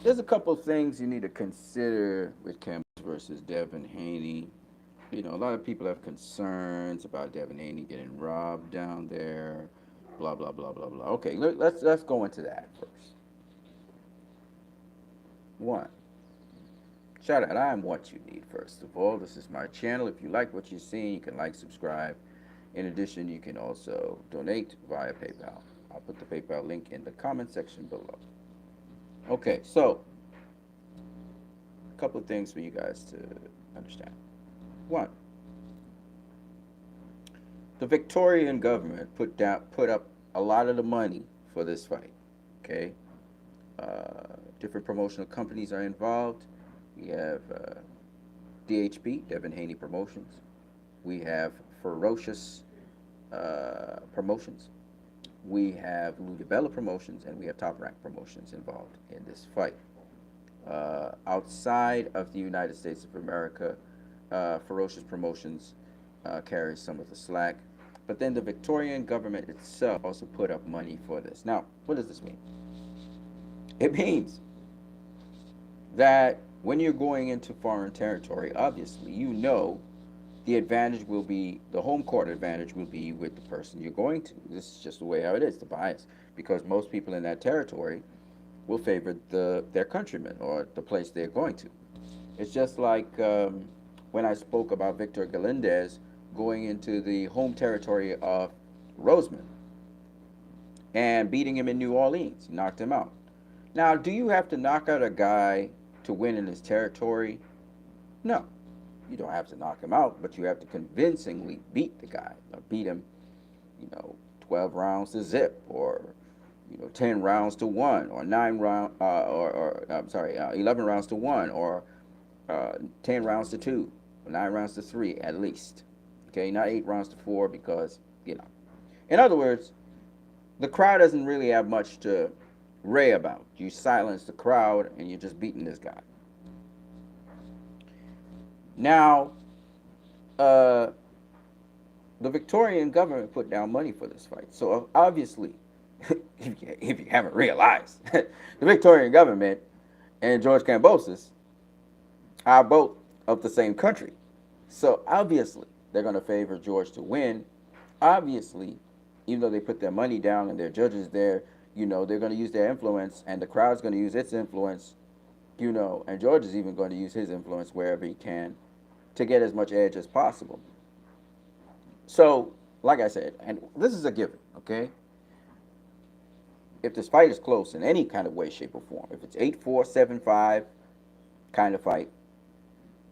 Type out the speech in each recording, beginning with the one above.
There's a couple of things you need to consider with Kambosos versus Devin Haney. A lot of people have concerns about Devin Haney getting robbed down there. Blah blah blah blah blah. Okay, let's go into that first. One, shout out. I am what you need. First of all, this is my channel. If you like what you're seeing, you can like, subscribe. In addition, you can also donate via PayPal. I'll put the PayPal link in the comment section below. Okay, so a couple of things for you guys to understand. One, the Victorian government put up a lot of the money for this fight. Okay, different promotional companies are involved. We have DHP, Devin Haney Promotions. We have Ferocious Promotions. We have Ludabella Promotions, and we have Top Rank Promotions involved in this fight. Outside of the United States of America, Ferocious Promotions carries some of the slack. But then the Victorian government itself also put up money for this. Now, what does this mean? It means that when you're going into foreign territory, obviously, the advantage will be, the home court advantage will be with the person you're going to. This is just the way how it is, the bias. Because most people in that territory will favor their countrymen or the place they're going to. It's just like when I spoke about Victor Galindez going into the home territory of Roseman and beating him in New Orleans. He knocked him out. Now, do you have to knock out a guy to win in his territory? No. You don't have to knock him out, but you have to convincingly beat the guy. Beat him, 12 rounds to zip, or 10 rounds to 1, or 11 rounds to 1, or 10 rounds to 2, or 9 rounds to 3 at least. Okay, not 8 rounds to 4 because, In other words, the crowd doesn't really have much to ray about. You silence the crowd and you're just beating this guy. Now, the Victorian government put down money for this fight. So obviously, if you haven't realized, the Victorian government and George Kambosos are both of the same country. So obviously, they're going to favor George to win. Obviously, even though they put their money down and their judges there, they're going to use their influence, and the crowd's going to use its influence, and George is even going to use his influence wherever he can to get as much edge as possible. So, like I said, and this is a given, okay? If this fight is close in any kind of way, shape, or form, if it's 8-4, 7-5 kind of fight,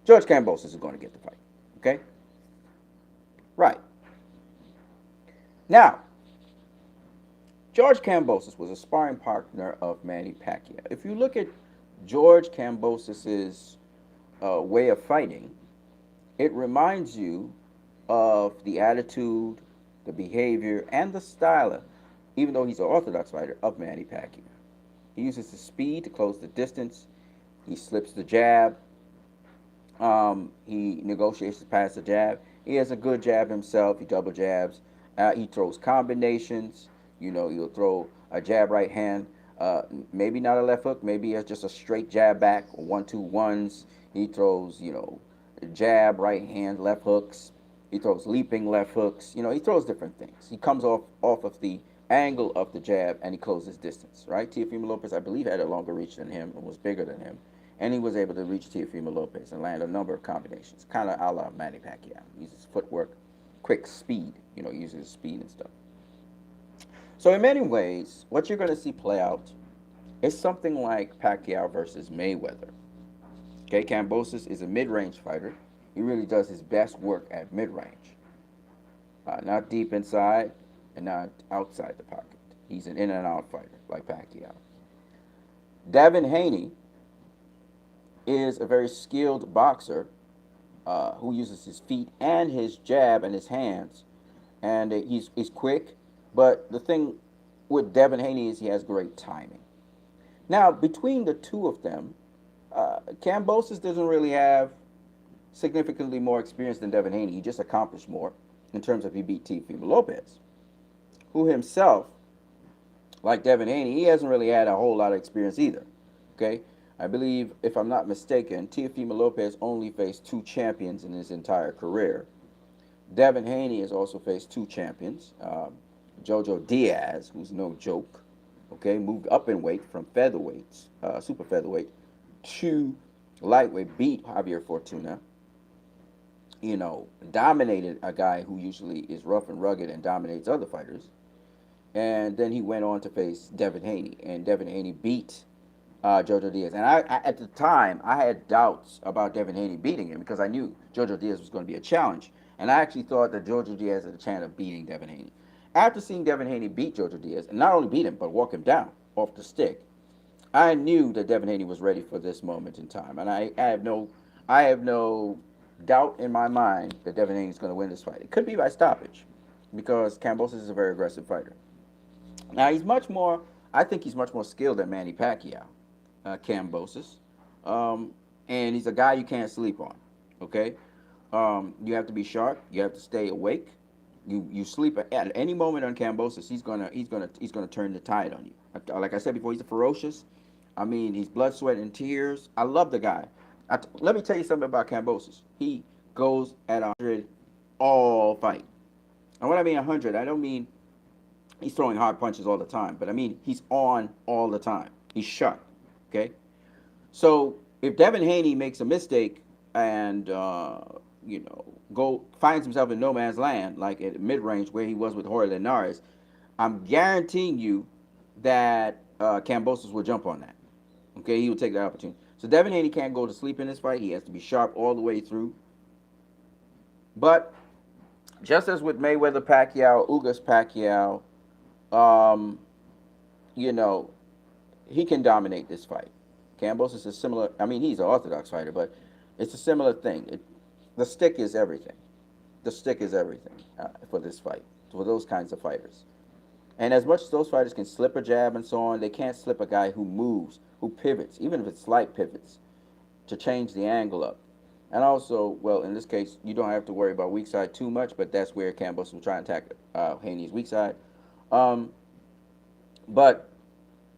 George Kambosos is going to get the fight, okay? Right. Now, George Kambosos was a sparring partner of Manny Pacquiao. If you look at George Kambosos' way of fighting, it reminds you of the attitude, the behavior, and the style, even though he's an orthodox fighter, of Manny Pacquiao. He uses his speed to close the distance. He slips the jab. He negotiates past the jab. He has a good jab himself. He double jabs. He throws combinations. He'll throw a jab right hand. Maybe not a left hook. Maybe it's just a straight jab back, 1-2-1s. He throws, jab, right hand, left hooks. He throws leaping left hooks. He throws different things. He comes off of the angle of the jab and he closes distance, right? Teofimo Lopez, I believe, had a longer reach than him and was bigger than him. And he was able to reach Teofimo Lopez and land a number of combinations, kind of a la Manny Pacquiao. He uses footwork, quick speed, uses speed and stuff. So in many ways, what you're going to see play out is something like Pacquiao versus Mayweather. Okay, Kambosos is a mid-range fighter. He really does his best work at mid-range. Not deep inside and not outside the pocket. He's an in-and-out fighter like Pacquiao. Devin Haney is a very skilled boxer who uses his feet and his jab and his hands. And he's quick, but the thing with Devin Haney is he has great timing. Now, between the two of them, Kambosos doesn't really have significantly more experience than Devin Haney. He just accomplished more in terms of he beat Teofimo Lopez, who himself, like Devin Haney, he hasn't really had a whole lot of experience either. Okay, I believe, if I'm not mistaken, Teofimo Lopez only faced two champions in his entire career. Devin Haney has also faced two champions. Jojo Diaz, who's no joke, okay, moved up in weight from featherweights, super featherweight, to lightweight, beat Javier Fortuna. Dominated a guy who usually is rough and rugged and dominates other fighters. And then he went on to face Devin Haney, and Devin Haney beat Jojo Diaz. And at the time, I had doubts about Devin Haney beating him because I knew Jojo Diaz was going to be a challenge. And I actually thought that Jojo Diaz had a chance of beating Devin Haney. After seeing Devin Haney beat Jojo Diaz, and not only beat him, but walk him down off the stick, I knew that Devin Haney was ready for this moment in time. And I have no doubt in my mind that Devin Haney is going to win this fight. It could be by stoppage because Kambosos is a very aggressive fighter. Now I think he's much more skilled than Manny Pacquiao, Kambosos, and he's a guy you can't sleep on. Okay, you have to be sharp. You have to stay awake. You sleep at any moment on Kambosos, he's gonna turn the tide on you. Like I said before, he's ferocious. I mean, he's blood, sweat, and tears. I love the guy. Let me tell you something about Kambosos. He goes at 100 all fight. And when I mean 100, I don't mean he's throwing hard punches all the time, but I mean he's on all the time. He's sharp. Okay, so if Devin Haney makes a mistake and go finds himself in no man's land, like at mid range where he was with Jorge Linares, I'm guaranteeing you that Kambosos will jump on that. Okay, he will take that opportunity. So Devin Haney can't go to sleep in this fight. He has to be sharp all the way through. But just as with Mayweather Pacquiao, Ugas Pacquiao, um, you know, he can dominate this fight. Kambosos is similar. I mean, he's an orthodox fighter, but it's a similar thing. The stick is everything. The stick is everything for this fight, for those kinds of fighters. And as much as those fighters can slip a jab and so on, they can't slip a guy who moves, who pivots, even if it's slight pivots, to change the angle up. And also, well, in this case, you don't have to worry about weak side too much, but that's where Campos will try and attack Haney's weak side. Um, but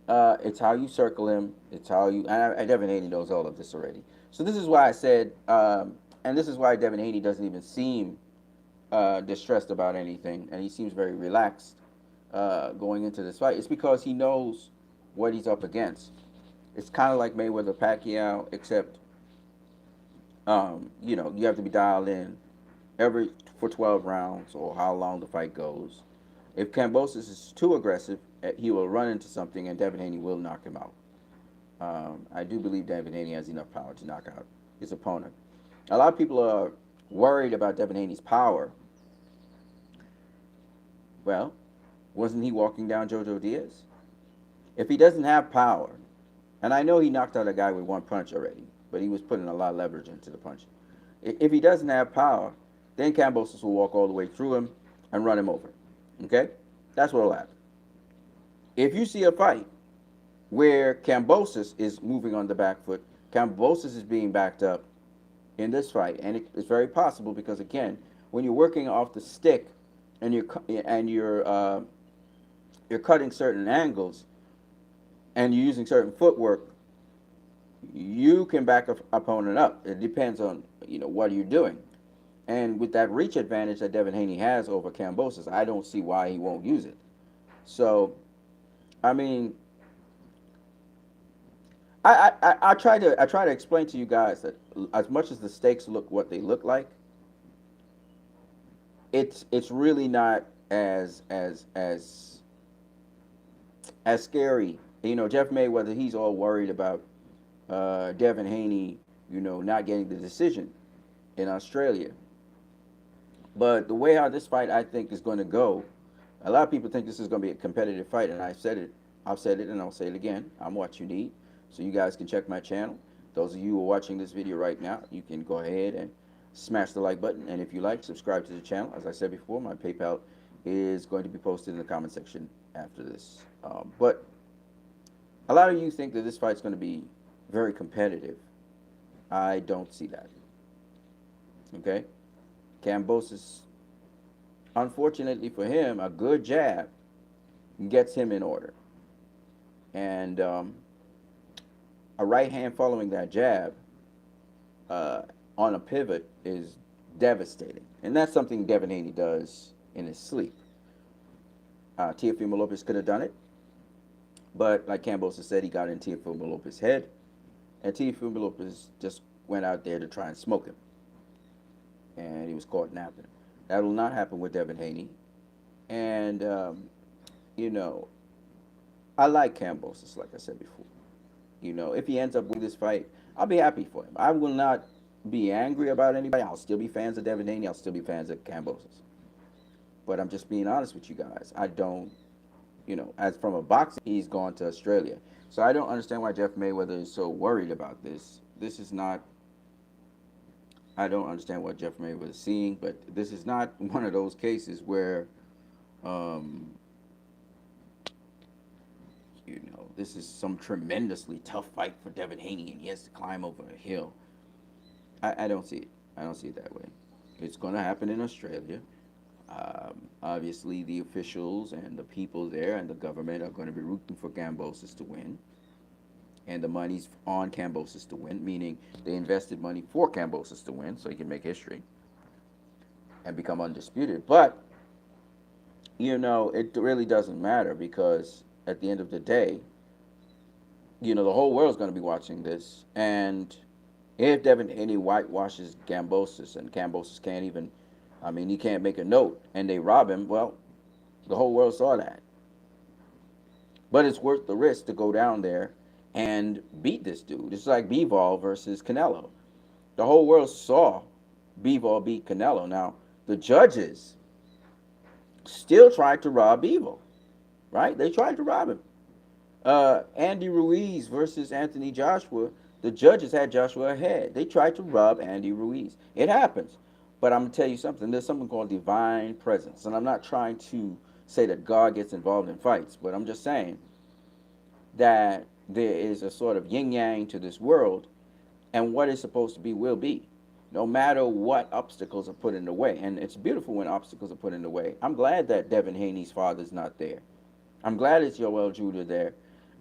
it's how you circle him. It's how you. And Devin Haney knows all of this already. So this is why I said, and this is why Devin Haney doesn't even seem distressed about anything, and he seems very relaxed going into this fight. It's because he knows what he's up against. It's kind of like Mayweather Pacquiao, except you have to be dialed in every for 12 rounds or how long the fight goes. If Kambosos is too aggressive, he will run into something, and Devin Haney will knock him out. I do believe Devin Haney has enough power to knock out his opponent. A lot of people are worried about Devin Haney's power. Well, wasn't he walking down Jojo Diaz? If he doesn't have power, and I know he knocked out a guy with one punch already, but he was putting a lot of leverage into the punch. If he doesn't have power, then Kambosos will walk all the way through him and run him over. Okay? That's what will happen. If you see a fight where Kambosos is moving on the back foot, Kambosos is being backed up in this fight, and it's very possible because again, when you're working off the stick and you're cutting certain angles and you're using certain footwork, you can back an opponent up. It depends on what you're doing. And with that reach advantage that Devin Haney has over Kambosos, I don't see why he won't use it. So, I mean, I try to explain to you guys that as much as the stakes look what they look like, it's really not as scary. Jeff Mayweather, he's all worried about Devin Haney, not getting the decision in Australia. But the way how this fight, I think, is going to go, a lot of people think this is going to be a competitive fight, and I've said it, and I'll say it again. I'm what you need, so you guys can check my channel. Those of you who are watching this video right now, you can go ahead and smash the like button, and if you like, subscribe to the channel. As I said before, my PayPal is going to be posted in the comment section after this. But a lot of you think that this fight's going to be very competitive. I don't see that. Okay? Kambosos, unfortunately for him, a good jab gets him in order. And a right hand following that jab uh, on a pivot is devastating, and that's something Devin Haney does in his sleep. Teofimo Lopez could have done it, but like Kambosos said, he got in Teofimo Lopez's head, and Teofimo Lopez just went out there to try and smoke him, and he was caught napping. That will not happen with Devin Haney, and you know, I like Kambosos, like I said before. If he ends up winning this fight, I'll be happy for him. I will not be angry about anybody. I'll still be fans of Devin Haney. I'll still be fans of Kambosos. But I'm just being honest with you guys. I don't, as from a boxing, he's gone to Australia. So I don't understand why Jeff Mayweather is so worried about this. This is not, I don't understand what Jeff Mayweather is seeing, but this is not one of those cases where, um, this is some tremendously tough fight for Devin Haney and he has to climb over a hill. I don't see it. I don't see it that way. It's going to happen in Australia. Obviously, the officials and the people there and the government are going to be rooting for Kambosos to win. And the money's on Kambosos to win, meaning they invested money for Kambosos to win so he can make history and become undisputed. But, it really doesn't matter because at the end of the day, the whole world's going to be watching this. And if Devin Haney whitewashes Kambosos and Kambosos can't even, he can't make a note and they rob him, well, the whole world saw that. But it's worth the risk to go down there and beat this dude. It's like Bivol versus Canelo. The whole world saw Bivol beat Canelo. Now, the judges still tried to rob Bivol, right? They tried to rob him. Andy Ruiz versus Anthony Joshua, the judges had Joshua ahead. They tried to rob Andy Ruiz. It happens. But I'm going to tell you something. There's something called divine presence. And I'm not trying to say that God gets involved in fights, but I'm just saying that there is a sort of yin-yang to this world, and what is supposed to be will be, no matter what obstacles are put in the way. And it's beautiful when obstacles are put in the way. I'm glad that Devin Haney's father's not there. I'm glad it's Yoel Judah there.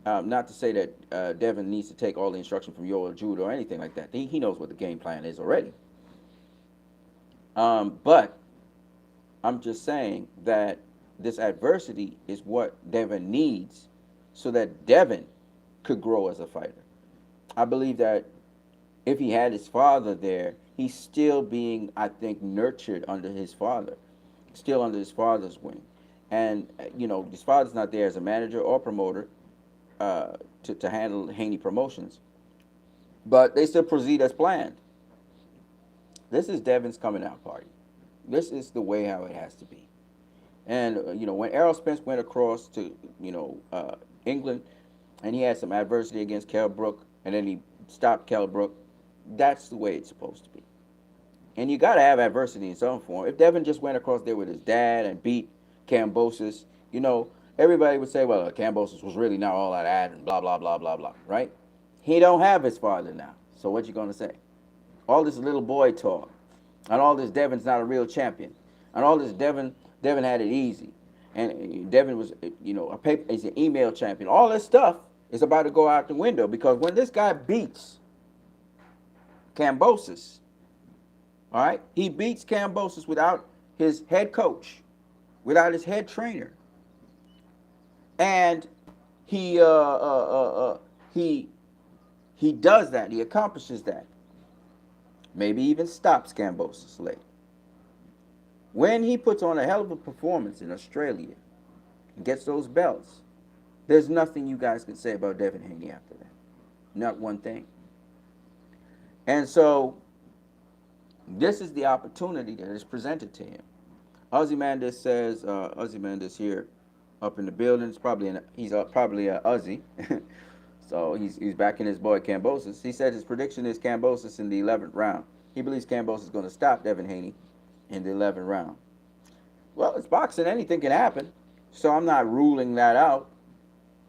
Not to say that Devin needs to take all the instruction from Yoel Judah or anything like that. He knows what the game plan is already. But I'm just saying that this adversity is what Devin needs so that Devin could grow as a fighter. I believe that if he had his father there, he's still being, I think, nurtured under his father, still under his father's wing. And, his father's not there as a manager or promoter to handle Haney Promotions. But they still proceed as planned. This is Devin's coming out party. This is the way how it has to be. And, when Errol Spence went across to, England, and he had some adversity against Kell Brook, and then he stopped Kell Brook, that's the way it's supposed to be. And you got to have adversity in some form. If Devin just went across there with his dad and beat Kambosos, everybody would say, well, Kambosos was really not all that and blah, blah, blah, blah, blah, right? He don't have his father now. So what you going to say? All this little boy talk, and all this Devin's not a real champion, and all this Devin had it easy, and Devin was, he's an email champion. All this stuff is about to go out the window because when this guy beats Kambosos, all right, he beats Kambosos without his head coach, without his head trainer, and he does that. He accomplishes that. Maybe even stops Kambosos late. When he puts on a hell of a performance in Australia and gets those belts, there's nothing you guys can say about Devin Haney after that. Not one thing. And so, this is the opportunity that is presented to him. Ozymandias says, Ozymandias here up in the building. He's probably a Uzi. So he's backing his boy Kambosos. He said his prediction is Kambosos in the 11th round. He believes Kambosos is going to stop Devin Haney in the 11th round. Well, it's boxing. Anything can happen. So I'm not ruling that out.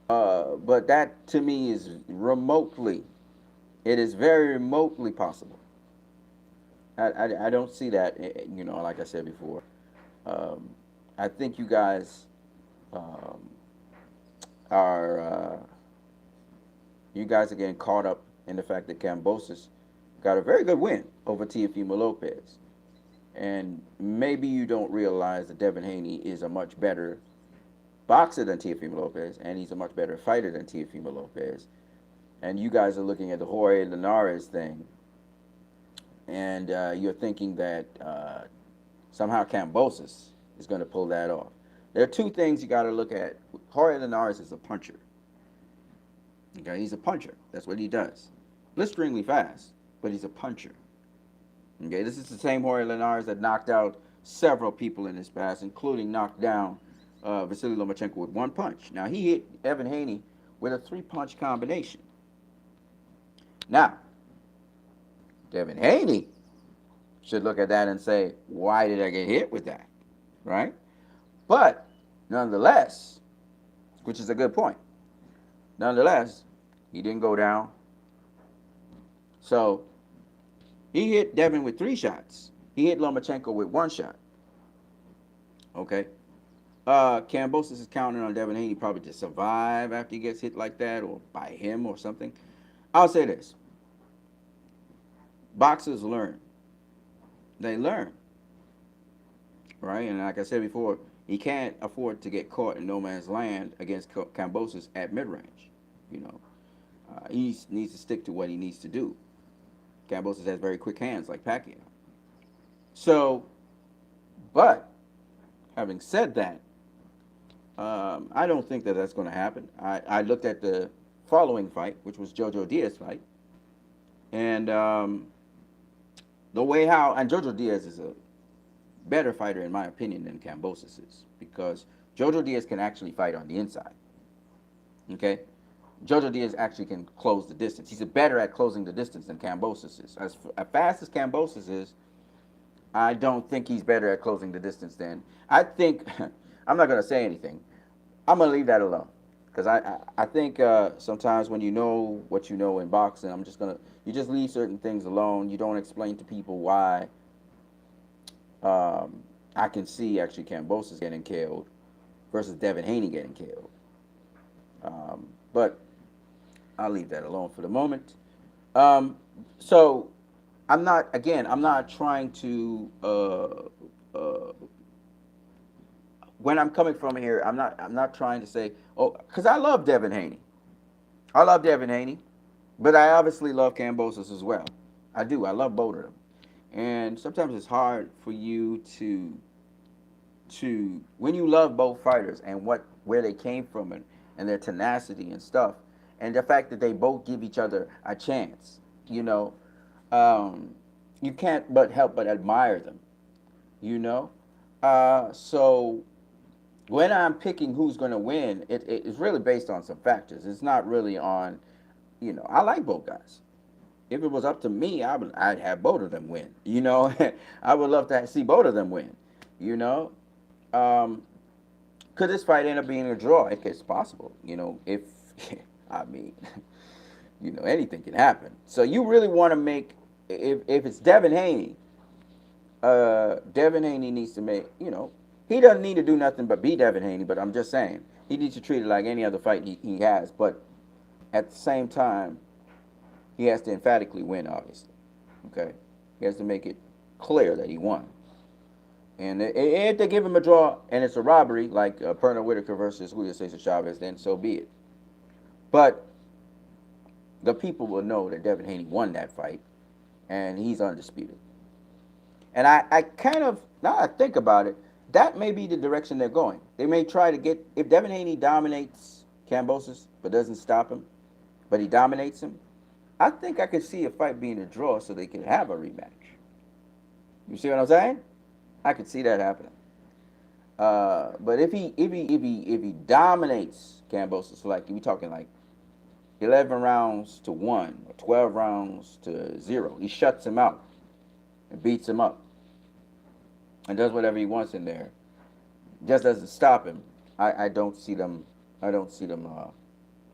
But that, to me, is it is very remotely possible. I don't see that, like I said before. I think you guys are You guys are getting caught up in the fact that Kambosos got a very good win over Teofimo Lopez. And maybe you don't realize that Devin Haney is a much better boxer than Teofimo Lopez, and he's a much better fighter than Teofimo Lopez. And you guys are looking at the Jorge Linares thing, and you're thinking that somehow Kambosos is going to pull that off. There are two things you got to look at. Jorge Linares is a puncher. Okay, he's a puncher. That's what he does. Blisteringly fast, but he's a puncher. Okay, this is the same Jorge Linares that knocked out several people in his past, including knocked down Vasily Lomachenko with one punch. Now, he hit Evan Haney with a three-punch combination. Now, Devin Haney should look at that and say, why did I get hit with that? Right? But, nonetheless, which is a good point, nonetheless, he didn't go down. So, he hit Devin with three shots. He hit Lomachenko with one shot. Okay? Kambosos is counting on Devin Haney probably to survive after he gets hit like that, or by him or something. I'll say this. Boxers learn. They learn. Right? And like I said before, he can't afford to get caught in no man's land against Kambosos at mid-range. You know, he needs to stick to what he needs to do. Kambosos has very quick hands like Pacquiao. So, but having said that, I don't think that that's going to happen. I looked at the following fight, which was Jojo Diaz's fight, and the way how, and Jojo Diaz is a better fighter in my opinion than Kambosos is, because Jojo Diaz can actually fight on the inside. Okay? Jojo Diaz actually can close the distance. He's better at closing the distance than Kambosos is. As fast as Kambosos is, I don't think he's better at closing the distance than. I think, I'm not going to say anything. I'm going to leave that alone. Because I think sometimes when you know what you know in boxing, you just leave certain things alone. You don't explain to people why. I can see actually Kambosos getting killed versus Devin Haney getting killed. But I'll leave that alone for the moment. So I'm not trying to when I'm coming from here, I'm not trying to say, oh, because I love Devin Haney. I love Devin Haney, but I obviously love Kambosos as well. I do. I love both of them. And sometimes it's hard for you to when you love both fighters and where they came from and their tenacity and stuff, and the fact that they both give each other a chance, you know, you can't but help but admire them, you know. So when I'm picking who's going to win, it's really based on some factors. It's not really on, you know, I like both guys. If it was up to me, I'd have both of them win. You know, I would love to see both of them win. You know, could this fight end up being a draw? It's possible. You know, if I mean, you know, anything can happen. So you really want to make if it's Devin Haney. Devin Haney needs to make. You know, he doesn't need to do nothing but beat Devin Haney. But I'm just saying he needs to treat it like any other fight he has. But at the same time, he has to emphatically win, obviously. Okay? He has to make it clear that he won. And if they give him a draw and it's a robbery, like Pernell Whitaker versus Julio Cesar Chavez, then so be it. But the people will know that Devin Haney won that fight, and he's undisputed. And I kind of, now I think about it, that may be the direction they're going. They may try to get, if Devin Haney dominates Kambosos but doesn't stop him, but he dominates him, I think I could see a fight being a draw so they can have a rematch. You see what I'm saying? I could see that happening. But if he dominates Kambosos, like we're talking like 11 rounds to 1 or 12 rounds to 0, he shuts him out and beats him up and does whatever he wants in there, just doesn't stop him. I don't see them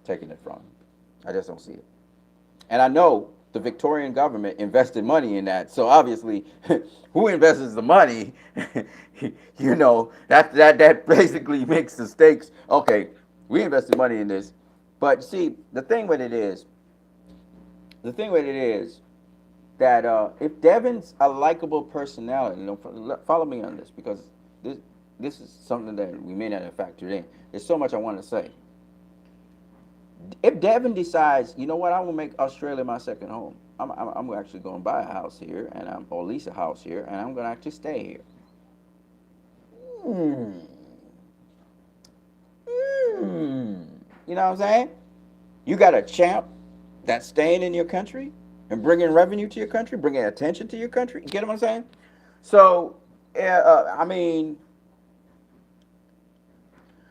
taking it from him. I just don't see it. And I know the Victorian government invested money in that. So obviously, who invests the money, you know, that basically makes the stakes. Okay, we invested money in this. But see, the thing with it is that if Devin's a likable personality, follow me on this because this this is something that we may not have factored in. There's so much I want to say. If Devin decides, you know what, I will make Australia my second home. I'm actually going to buy a house here, or lease a house here, and I'm going to actually stay here. Hmm. Hmm. You know what I'm saying? You got a champ that's staying in your country and bringing revenue to your country, bringing attention to your country. You get what I'm saying? So, I mean,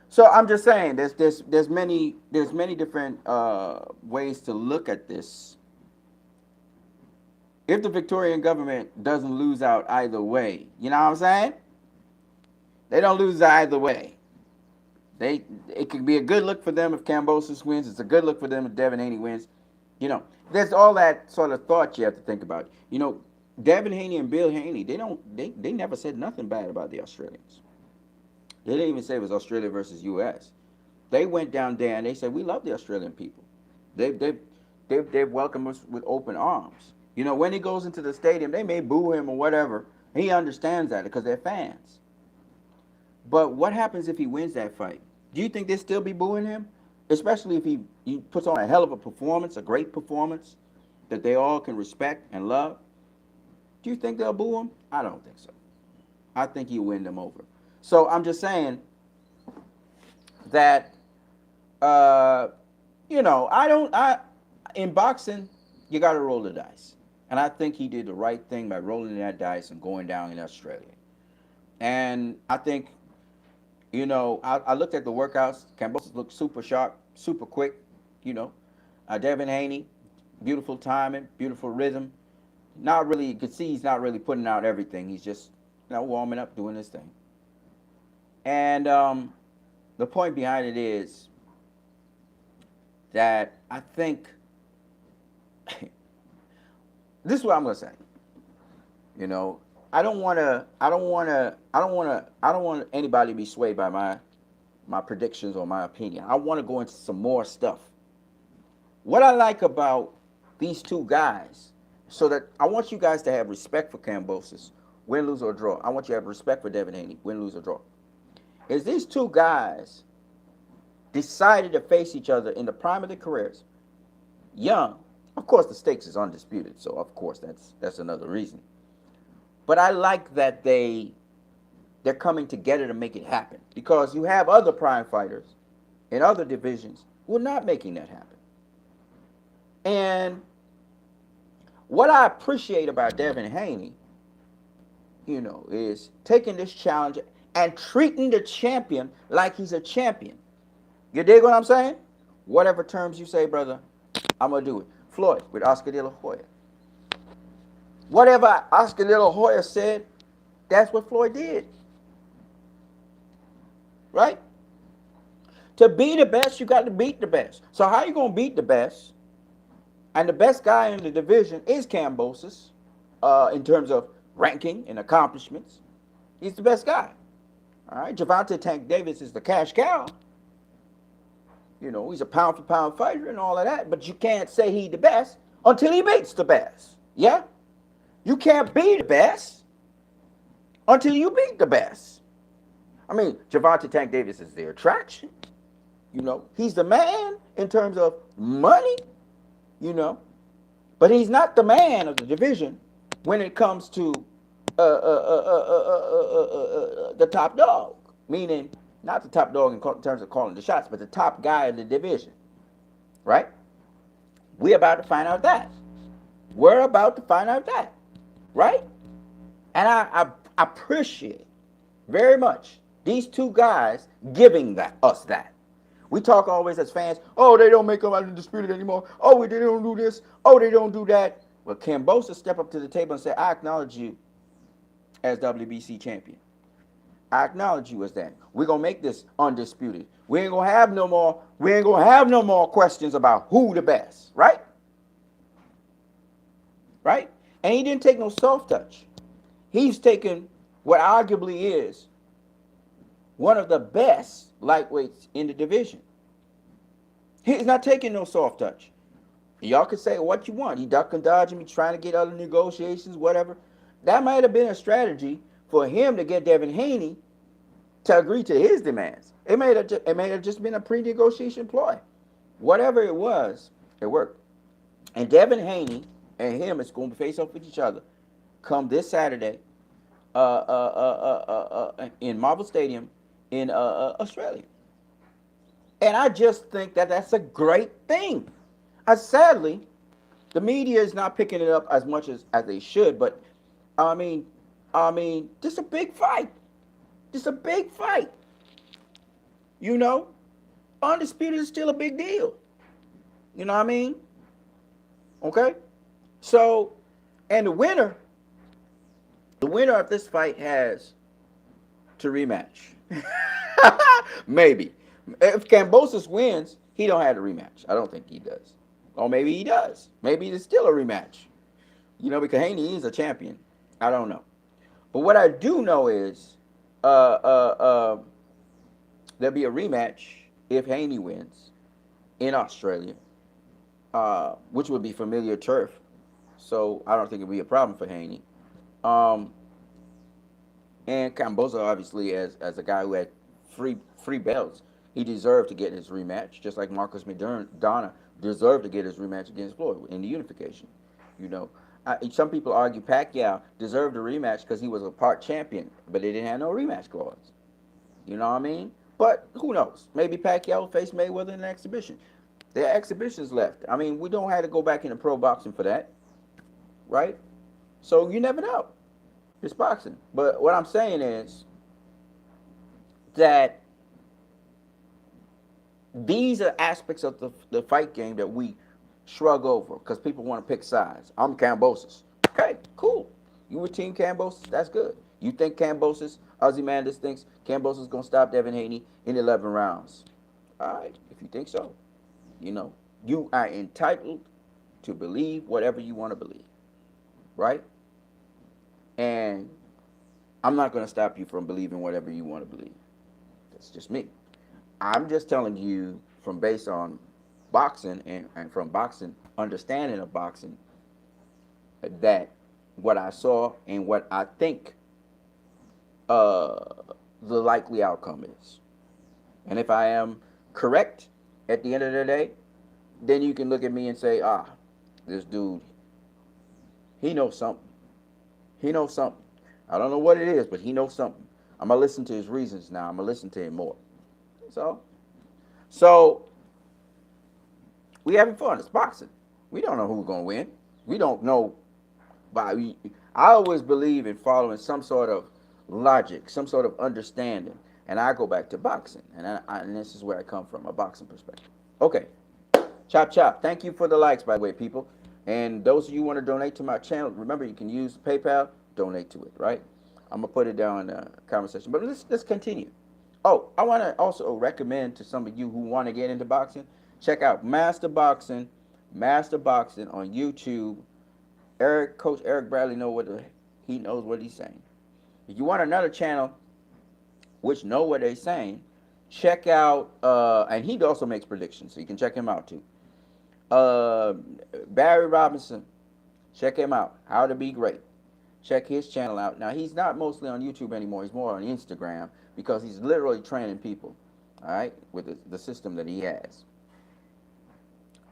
so I'm just saying, there's many different ways to look at this. If the Victorian government doesn't lose out either way, you know what I'm saying? They don't lose either way. It could be a good look for them if Kambosos wins. It's a good look for them if Devin Haney wins. You know, there's all that sort of thought you have to think about. You know, Devin Haney and Bill Haney, they never said nothing bad about the Australians. They didn't even say it was Australia versus U.S. They went down there and they said, we love the Australian people. They've welcomed us with open arms. You know, when he goes into the stadium, they may boo him or whatever. He understands that because they're fans. But what happens if he wins that fight? Do you think they'll still be booing him? Especially if he puts on a hell of a performance, a great performance that they all can respect and love. Do you think they'll boo him? I don't think so. I think he'll win them over. So I'm just saying that, you know, in boxing, you got to roll the dice. And I think he did the right thing by rolling that dice and going down in Australia. And I think, you know, I looked at the workouts. Kambosos looked super sharp, super quick, you know. Devin Haney, beautiful timing, beautiful rhythm. Not really, you could see he's not really putting out everything. He's just, you know, warming up, doing his thing. And the point behind it is that I think this is what I'm gonna say. You know, I don't want anybody to be swayed by my predictions or my opinion. I want to go into some more stuff. What I like about these two guys, so that I want you guys to have respect for Kambosos, win, lose, or draw. I want you to have respect for Devin Haney, win, lose, or draw. Is these two guys decided to face each other in the prime of their careers, young. Of course, the stakes is undisputed, so of course that's another reason. But I like that they're coming together to make it happen, because you have other prime fighters in other divisions who are not making that happen. And what I appreciate about Devin Haney, you know, is taking this challenge and treating the champion like he's a champion. You dig what I'm saying? Whatever terms you say, brother, I'm going to do it. Floyd with Oscar De La Hoya. Whatever Oscar De La Hoya said, that's what Floyd did. Right? To be the best, you got to beat the best. So how you going to beat the best? And the best guy in the division is Kambosos, in terms of ranking and accomplishments. He's the best guy. All right, Gervonta Tank Davis is the cash cow. You know, he's a pound-for-pound fighter and all of that, but you can't say he's the best until he beats the best. Yeah? You can't be the best until you beat the best. I mean, Gervonta Tank Davis is the attraction. You know, he's the man in terms of money, you know, but he's not the man of the division when it comes to the top dog, meaning not the top dog in terms of calling the shots, but the top guy in the division, right? We're about to find out that. We're about to find out that, right? And I appreciate very much these two guys giving us that. We talk always as fans, oh, they don't make them undisputed anymore. Oh, they don't do this. Oh, they don't do that. Well, Kambosos step up to the table and say, I acknowledge you as WBC champion. I acknowledge you as that. We're gonna make this undisputed. We ain't gonna have no more questions about who the best, right? Right? And he didn't take no soft touch. He's taken what arguably is one of the best lightweights in the division. He's not taking no soft touch. Y'all can say what you want. He duck and dodging me, trying to get other negotiations, whatever. That might have been a strategy for him to get Devin Haney to agree to his demands. It may have just been a pre-negotiation ploy. Whatever it was, it worked. And Devin Haney and him is going to face off with each other come this Saturday in Marvel Stadium in Australia. And I just think that that's a great thing. Sadly, the media is not picking it up as much as they should. But I mean, this is a big fight. This is a big fight. You know, undisputed is still a big deal. You know what I mean? Okay. So, and the winner of this fight has to rematch. Maybe. If Kambosos wins, he don't have a rematch. I don't think he does. Or maybe he does. Maybe it's still a rematch. You know, because Haney is a champion. I don't know. But what I do know is uh, uh, uh, there'll be a rematch if Haney wins in Australia, which would be familiar turf. So I don't think it'll be a problem for Haney. Um, and Kambosos, obviously, as a guy who had free belts, he deserved to get his rematch, just like Marcus McDonough deserved to get his rematch against Floyd in the unification. You know, some people argue Pacquiao deserved a rematch because he was a part champion, but they didn't have no rematch clause. You know what I mean? But who knows? Maybe Pacquiao will face Mayweather in an exhibition. There are exhibitions left. I mean, we don't have to go back into pro boxing for that, right? So you never know. It's boxing. But what I'm saying is that these are aspects of the fight game that we shrug over because people want to pick sides. I'm Kambosos. Okay, cool. You were Team Kambosos. That's good. You think Kambosos, Ozymandias thinks Kambosos is going to stop Devin Haney in 11 rounds. All right, if you think so. You know, you are entitled to believe whatever you want to believe, right? And I'm not going to stop you from believing whatever you want to believe. That's just me. I'm just telling you from based on boxing and from boxing, understanding of boxing, that what I saw and what I think uh, the likely outcome is. And if I am correct at the end of the day, then you can look at me and say, this dude, he knows something. He knows something. I don't know what it is, but he knows something. I'm going to listen to his reasons now. I'm going to listen to him more. So we having fun. It's boxing. We don't know who's going to win. We don't know. I always believe in following some sort of logic, some sort of understanding. And I go back to boxing. And this is where I come from, a boxing perspective. Okay. Chop, chop. Thank you for the likes, by the way, people. And those of you who want to donate to my channel, remember you can use PayPal, donate to it, right? I'm going to put it down in the conversation. But let's continue. Oh, I want to also recommend to some of you who want to get into boxing, check out Master Boxing on YouTube. Coach Eric Bradley he knows what he's saying. If you want another channel which know what they're saying, check out and he also makes predictions, so you can check him out too. Barry Robinson, check him out. How to Be Great. Check his channel out. Now he's not mostly on YouTube anymore. He's more on Instagram because he's literally training people, all right, with the system that he has.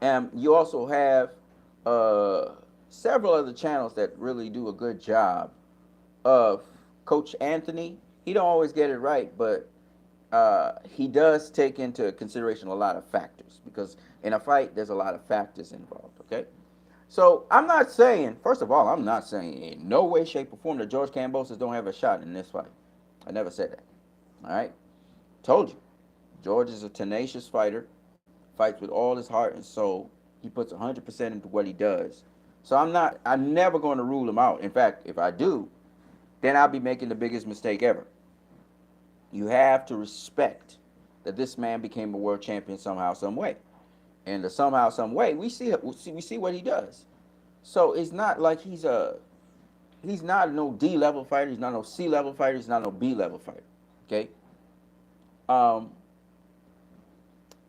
And you also have several other channels that really do a good job of Coach Anthony. He don't always get it right, but he does take into consideration a lot of factors because in a fight, there's a lot of factors involved, okay? So I'm not saying, first of all, I'm not saying in no way, shape, or form that George Kambosos don't have a shot in this fight. I never said that, all right? Told you, George is a tenacious fighter, fights with all his heart and soul. He puts 100% into what he does. So I'm never going to rule him out. In fact, if I do, then I'll be making the biggest mistake ever. You have to respect that this man became a world champion somehow, some way. And the somehow, some way, we see what he does. So it's not like he's not no D level fighter. He's not no C level fighter. He's not no B level fighter. Okay.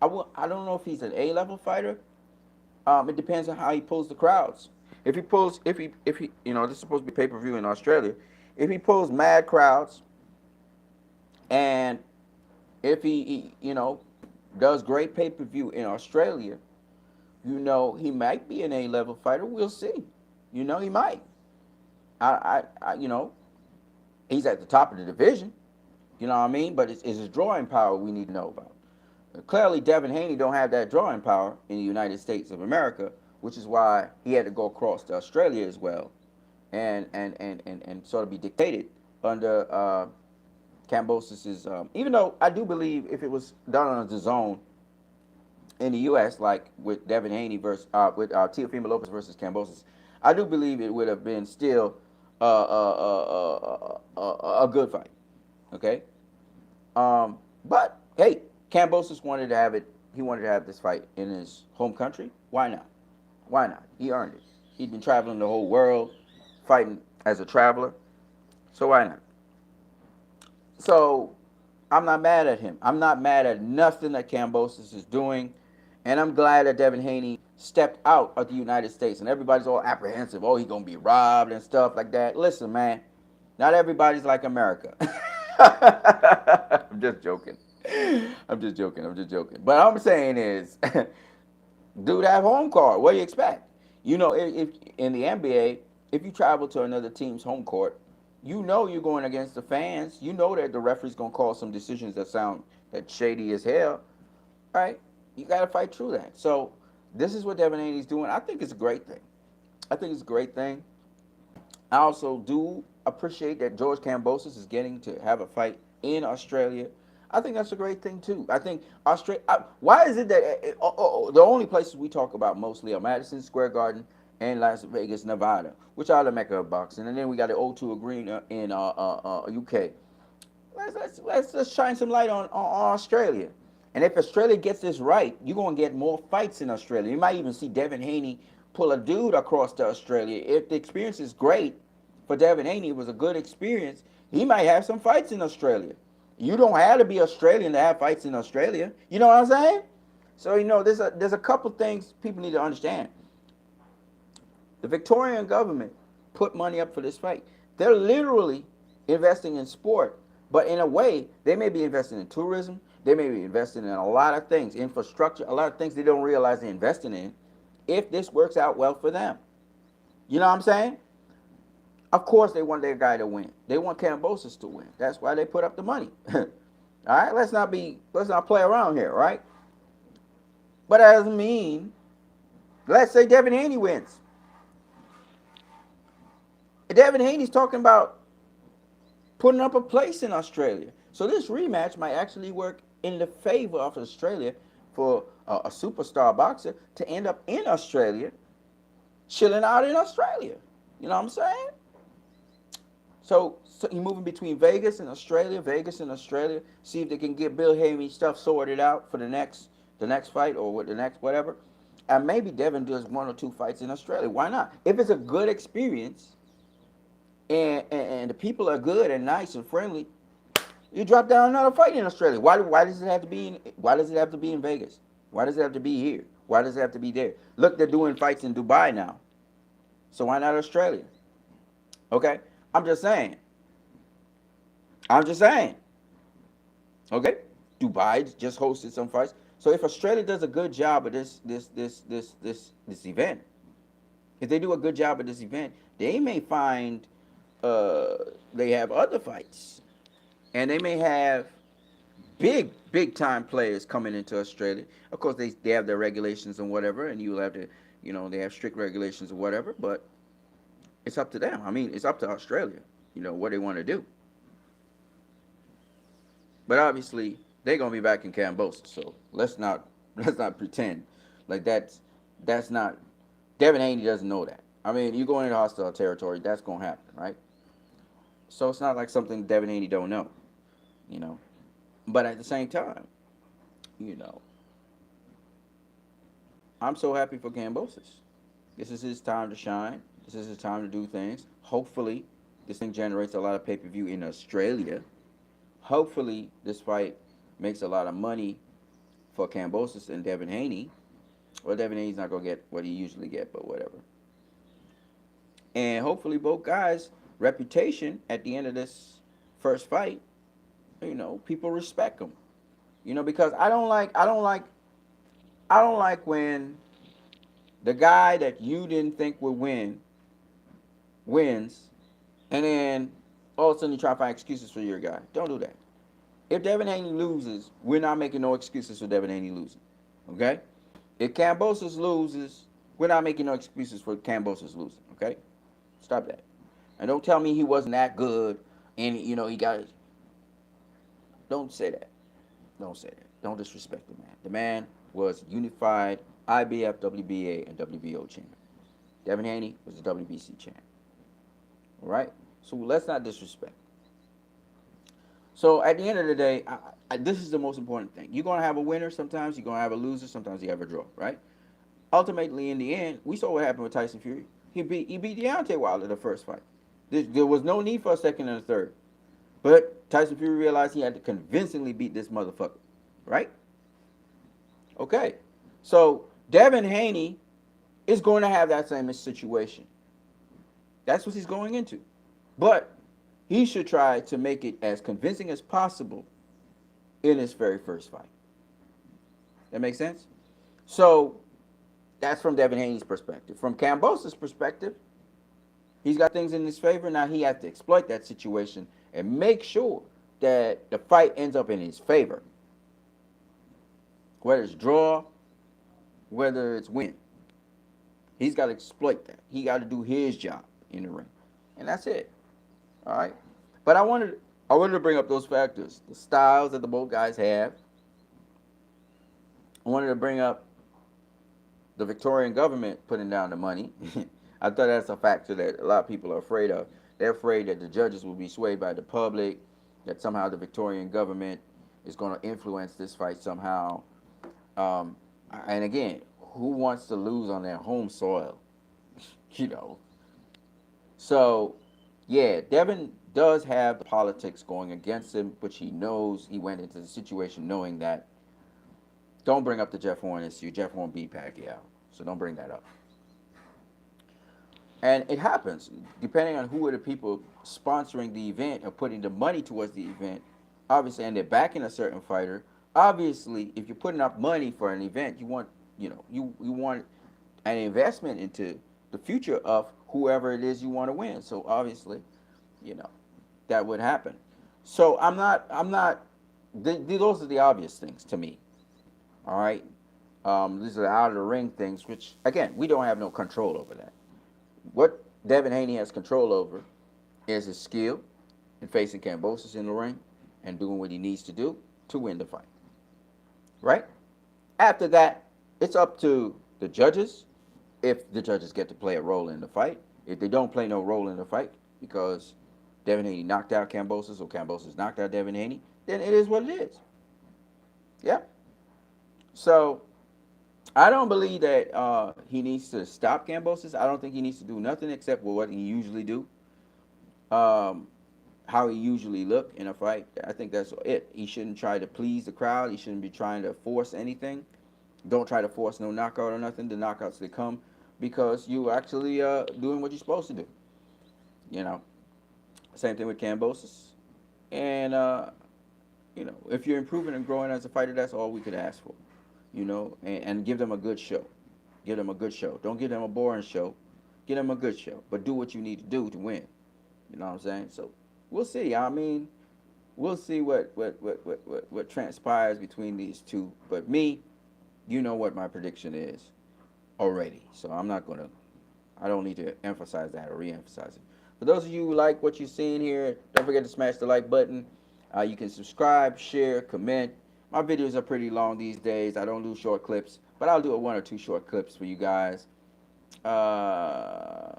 I don't know if he's an A-level fighter. It depends on how he pulls the crowds. If he, this is supposed to be pay-per-view in Australia. If he pulls mad crowds, and if he does great pay-per-view in Australia, he might be an A-level fighter. We'll see. He might. He's at the top of the division. You know what I mean? But it's his drawing power we need to know about. Clearly, Devin Haney don't have that drawing power in the United States of America, which is why he had to go across to Australia as well, and sort of be dictated under Kambosos'. Even though I do believe if it was done on the zone in the U.S., like with Devin Haney versus with Teofimo Lopez versus Kambosos, I do believe it would have been still a good fight. Okay, but hey, Kambosos wanted to have it. He wanted to have this fight in his home country. Why not? Why not? He earned it. He'd been traveling the whole world, fighting as a traveler. So why not? So I'm not mad at him. I'm not mad at nothing that Kambosos is doing. And I'm glad that Devin Haney stepped out of the United States. And everybody's all apprehensive. Oh, he's going to be robbed and stuff like that. Listen, man, not everybody's like America. I'm just joking. I'm just joking. But all I'm saying is, dude, have home court. What do you expect? If in the NBA, if you travel to another team's home court, you're going against the fans. You know that the referee's going to call some decisions that shady as hell, right? You got to fight through that. So this is what Devin Haney's doing. I think it's a great thing. I also do appreciate that George Kambosos is getting to have a fight in Australia. I think that's a great thing too. I think Australia. Why is it that the only places we talk about mostly are Madison Square Garden and Las Vegas, Nevada, which are the mecca of boxing, and then we got the O2 Arena in UK. Let's shine some light on Australia. And if Australia gets this right, you're gonna get more fights in Australia. You might even see Devin Haney pull a dude across to Australia. If the experience is great for Devin Haney, it was a good experience. He might have some fights in Australia. You don't have to be Australian to have fights in Australia. You know what I'm saying? So there's a couple things people need to understand. The Victorian government put money up for this fight. They're literally investing in sport, but in a way, they may be investing in tourism. They may be investing in a lot of things, infrastructure, a lot of things they don't realize they're investing in, if this works out well for them. You know what I'm saying? Of course, they want their guy to win. They want Kambosos to win. That's why they put up the money. All right, let's not play around here, right? But that doesn't mean. Let's say Devin Haney wins. Devin Haney's talking about putting up a place in Australia. So this rematch might actually work in the favor of Australia for a superstar boxer to end up in Australia, chilling out in Australia. You know what I'm saying? So you're moving between Vegas and Australia, see if they can get Bill Haney stuff sorted out for the next fight or the next whatever. And maybe Devin does 1 or 2 fights in Australia. Why not? If it's a good experience and the people are good and nice and friendly, you drop down another fight in Australia. Why does it have to be in Vegas? Why does it have to be here? Why does it have to be there? Look, they're doing fights in Dubai now. So why not Australia? Okay? I'm just saying. Okay? Dubai just hosted some fights. So if Australia does a good job of this event, if they do a good job of this event, they may find they have other fights. And they may have big time players coming into Australia. Of course, they have their regulations and whatever, and you'll have to, they have strict regulations or whatever, but it's up to them. I mean, it's up to Australia, what they want to do. But obviously, they're gonna be back in Kambosos, so let's not pretend like that's not. Devin Haney doesn't know that. I mean, you go into hostile territory, that's gonna happen, right? So it's not like something Devin Haney don't know, But at the same time, I'm so happy for Kambosos. This is his time to shine. This is his time to do things. Hopefully, this thing generates a lot of pay-per-view in Australia. Hopefully, this fight makes a lot of money for Kambosos and Devin Haney. Well, Devin Haney's not gonna get what he usually get, but whatever. And hopefully, both guys' reputation at the end of this first fight, people respect them. Because I don't like when the guy that you didn't think would win wins, and then all of a sudden you try to find excuses for your guy. Don't do that. If Devin Haney loses, we're not making no excuses for Devin Haney losing. Okay? If Kambosos loses, we're not making no excuses for Kambosos losing. Okay? Stop that. And don't tell me he wasn't that good and he got. Don't say that. Don't say that. Don't disrespect the man. The man was unified IBF, WBA, and WBO champion. Devin Haney was the WBC champ. All right? So let's not disrespect. So at the end of the day, this is the most important thing. You're going to have a winner sometimes. You're going to have a loser. Sometimes you have a draw, right? Ultimately, in the end, we saw what happened with Tyson Fury. He beat Deontay Wilder the first fight. There was no need for a second and a third. But Tyson Fury realized he had to convincingly beat this motherfucker, right? Okay. So Devin Haney is going to have that same situation. That's what he's going into. But he should try to make it as convincing as possible in his very first fight. That makes sense? So that's from Devin Haney's perspective. From Kambosos' perspective, he's got things in his favor. Now he has to exploit that situation and make sure that the fight ends up in his favor. Whether it's draw, whether it's win. He's got to exploit that. He got to do his job in the ring. And that's it. All right? But I wanted to bring up those factors. The styles that the both guys have. I wanted to bring up the Victorian government putting down the money. I thought that's a factor that a lot of people are afraid of. They're afraid that the judges will be swayed by the public, that somehow the Victorian government is going to influence this fight somehow. And again, who wants to lose on their home soil? So, yeah, Devin does have the politics going against him, which he knows. He went into the situation knowing that. Don't bring up the Jeff Horn issue. Jeff Horn beat Pacquiao, so don't bring that up. And it happens, depending on who are the people sponsoring the event or putting the money towards the event, obviously, and they're backing a certain fighter. Obviously, if you're putting up money for an event, you want, you want an investment into the future of whoever it is you want to win. So obviously, that would happen. So those are the obvious things to me. All right. These are the out of the ring things, which again, we don't have no control over that. What Devin Haney has control over is his skill in facing Kambosos in the ring and doing what he needs to do to win the fight. Right? After that, it's up to the judges, if the judges get to play a role in the fight. If they don't play no role in the fight because Devin Haney knocked out Kambosos or Kambosos knocked out Devin Haney, then it is what it is. Yeah? So I don't believe that he needs to stop Kambosos. I don't think he needs to do nothing except what he usually do, how he usually look in a fight. I think that's it. He shouldn't try to please the crowd. He shouldn't be trying to force anything. Don't try to force no knockout or nothing. The knockouts, they come because you actually doing what you're supposed to do. Same thing with Kambosos. And, if you're improving and growing as a fighter, that's all we could ask for. And give them a good show. Give them a good show. Don't give them a boring show. Give them a good show. But do what you need to do to win. You know what I'm saying? So we'll see. I mean, we'll see what transpires between these two. But me, you know what my prediction is already. So I don't need to emphasize that or re-emphasize it. For those of you who like what you're seeing here, don't forget to smash the like button. You can subscribe, share, comment. My videos are pretty long these days. I don't do short clips, but I'll do one or two short clips for you guys. My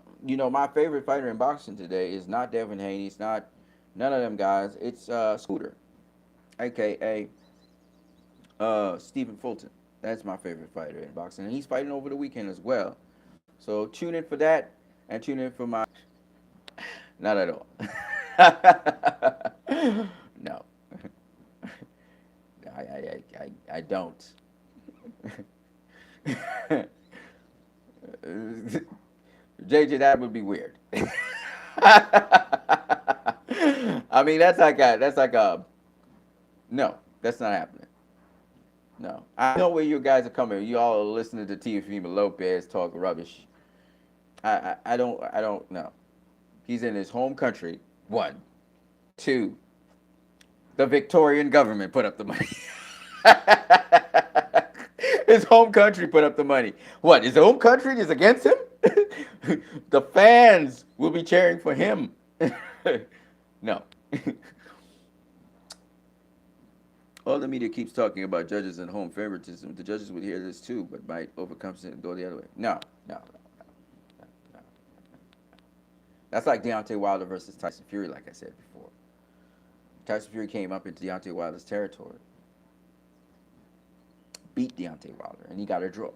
favorite fighter in boxing today is not Devin Haney. It's not none of them guys. It's Scooter, a.k.a. Stephen Fulton. That's my favorite fighter in boxing, and he's fighting over the weekend as well. So tune in for that, and tune in for my... Not at all. No. I don't. JJ, that would be weird. I mean, that's like a no. That's not happening. No, I know where you guys are coming. You all are listening to Teofimo Lopez talk rubbish. I don't know. He's in his home country. One, two. The Victorian government put up the money. His home country put up the money. What? His home country is against him? The fans will be cheering for him. No. All the media keeps talking about judges and home favoritism. The judges would hear this too, but might overcompensate and go the other way. No, no, no, no. That's like Deontay Wilder versus Tyson Fury, like I said before. Tyson Fury came up into Deontay Wilder's territory, beat Deontay Wilder, and he got a draw.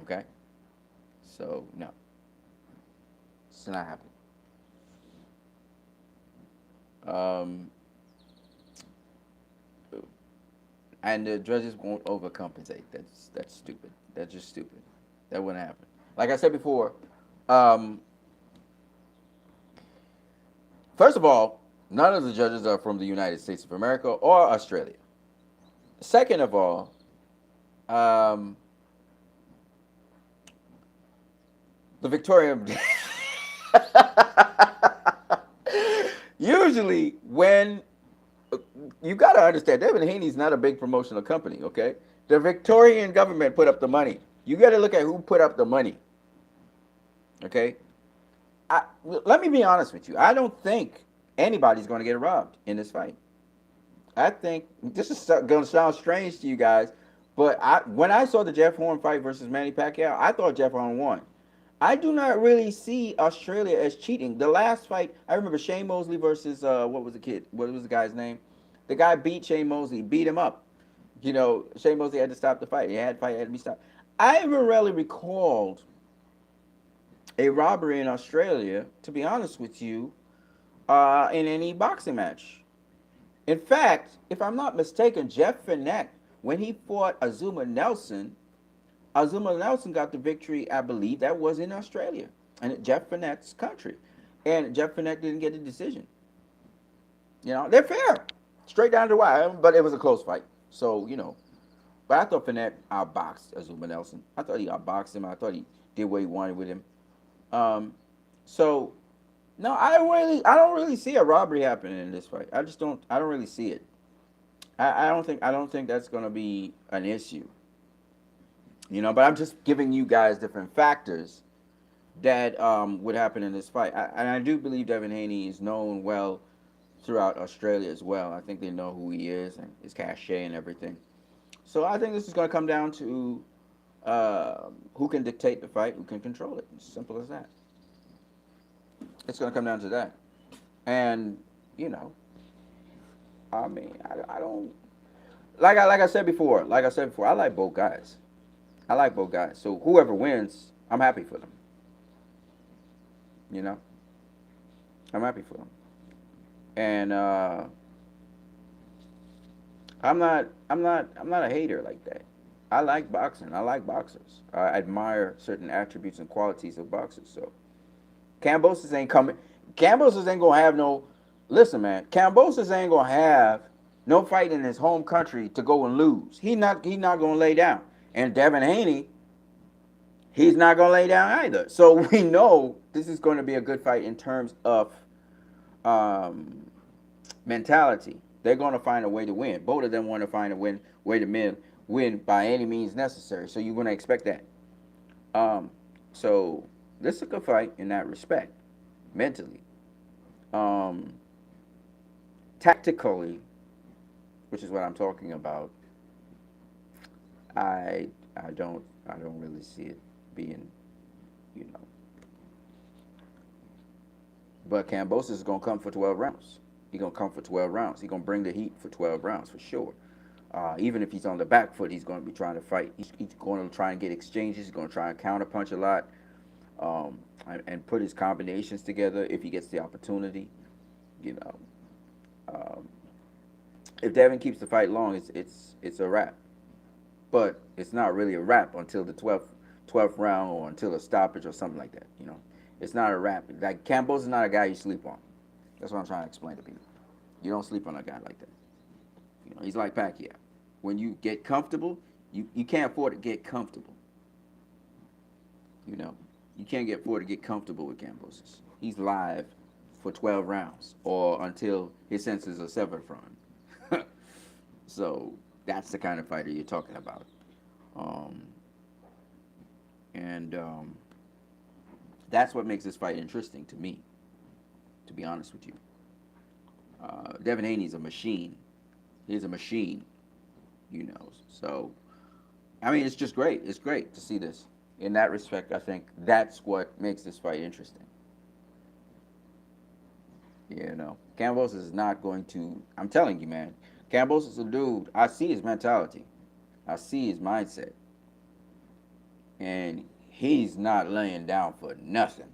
Okay? So, no. It's not happening. And the judges won't overcompensate. That's stupid. That's just stupid. That wouldn't happen. Like I said before, first of all, none of the judges are from the United States of America or Australia. Second of all, the Victorian. Usually, when you got to understand, Devin Haney's not a big promotional company, okay? The Victorian government put up the money. You got to look at who put up the money, okay? Let me be honest with you. I don't think anybody's going to get robbed in this fight. I think this is going to sound strange to you guys, but when I saw the Jeff Horn fight versus Manny Pacquiao, I thought Jeff Horn won. I do not really see Australia as cheating. The last fight, I remember Shane Mosley versus what was the kid? What was the guy's name? The guy beat Shane Mosley, beat him up. You know, Shane Mosley had to stop the fight. Fight had to be stopped. I haven't really recalled a robbery in Australia, to be honest with you, in any boxing match. In fact, if I'm not mistaken, Jeff Finette, when he fought Azuma Nelson got the victory, I believe that was in Australia, and Jeff Finette's country. And Jeff Finette didn't get a decision. You know, they're fair. Straight down to the wire, but it was a close fight. So, you know. But I thought Finette outboxed Azuma Nelson. I thought he outboxed him. I thought he did what he wanted with him. So, no, I don't really see a robbery happening in this fight. I don't really see it. I don't think that's going to be an issue. You know, but I'm just giving you guys different factors that would happen in this fight. And I do believe Devin Haney is known well throughout Australia as well. I think they know who he is and his cachet and everything. So I think this is going to come down to who can dictate the fight, who can control it. It's simple as that. It's going to come down to that. And, you know, I mean, I don't... Like I said before, I like both guys. So whoever wins, I'm happy for them. You know? I'm happy for them. And I'm not a hater like that. I like boxing. I like boxers. I admire certain attributes and qualities of boxers. So Kambosos ain't coming. Kambosos ain't gonna have no. Listen, man. Kambosos ain't gonna have no fight in his home country to go and lose. He not gonna lay down. And Devin Haney, he's not gonna lay down either. So we know this is going to be a good fight in terms of mentality. They're going to find a way to win. Both of them want to find a way to win by any means necessary. So you're going to expect that. So this is a good fight in that respect, mentally. Tactically, which is what I'm talking about, I don't really see it being, you know. But Kambosos is gonna come for 12 rounds. He's gonna come for 12 rounds. He's gonna bring the heat for 12 rounds for sure. Even if he's on the back foot, he's gonna be trying to fight. He's going to try and get exchanges. He's gonna try and counterpunch a lot, and put his combinations together if he gets the opportunity. You know, if Devin keeps the fight long, it's a wrap. but it's not really a wrap until the 12th round or until a stoppage or something like that. It's not a wrap. Like Kambosos is not a guy you sleep on. That's what I'm trying to explain to people. You don't sleep on a guy like that. He's like Pacquiao. When you get comfortable, you can't afford to get comfortable. You know, you can't afford to get comfortable with Kambosos. He's live for 12 rounds or until his senses are severed from him. So that's the kind of fighter you're talking about. Um, and that's what makes this fight interesting to me, to be honest with you. Devin Haney's a machine. He's a machine, So, I mean, it's just great. It's great to see this. In that respect, I think that's what makes this fight interesting. Kambosos is not going to. I'm telling you, man. Kambosos is a dude. I see his mentality. I see his mindset. And he's not laying down for nothing.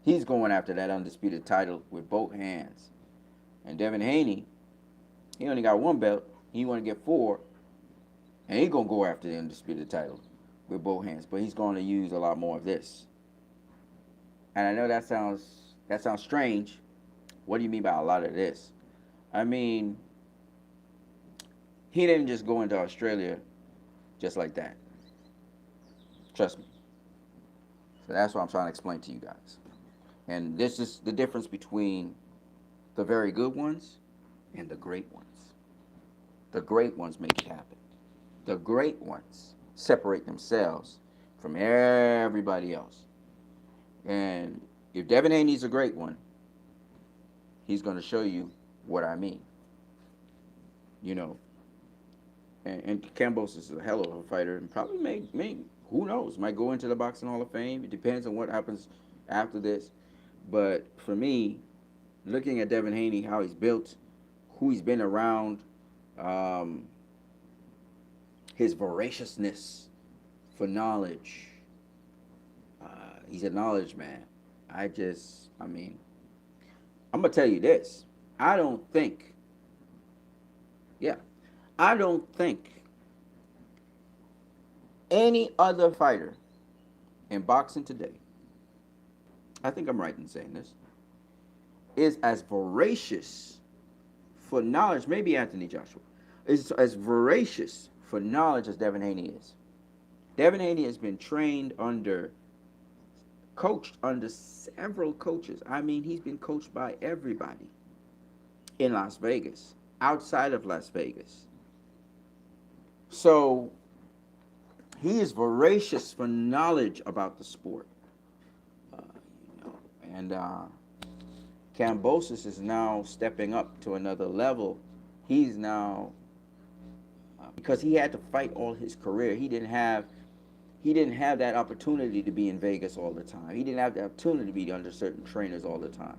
He's going after that undisputed title with both hands. And Devin Haney, he only got one belt. He want to get 4. And he's going to go after the undisputed title with both hands. But he's going to use a lot more of this. And I know that sounds strange. What do you mean by a lot of this? I mean, he didn't just go into Australia just like that. Trust me. So that's what I'm trying to explain to you guys. And this is the difference between the very good ones and the great ones. The great ones make it happen. The great ones separate themselves from everybody else. And if Devin Haney's a great one, he's going to show you what I mean. And Kambosos is a hell of a fighter and probably may who knows, might go into the Boxing Hall of Fame. It depends on what happens after this. But for me, looking at Devin Haney, how he's built, who he's been around, his voraciousness for knowledge. He's a knowledge man. I'm going to tell you this. I don't think any other fighter in boxing today, I think I'm right in saying this, is as voracious for knowledge, maybe Anthony Joshua, is as voracious for knowledge as Devin Haney is. Devin Haney has been coached under several coaches. I mean, he's been coached by everybody in Las Vegas, outside of Las Vegas. So he is voracious for knowledge about the sport. And Kambosos is now stepping up to another level. He's now, because he had to fight all his career. He didn't have that opportunity to be in Vegas all the time. He didn't have the opportunity to be under certain trainers all the time.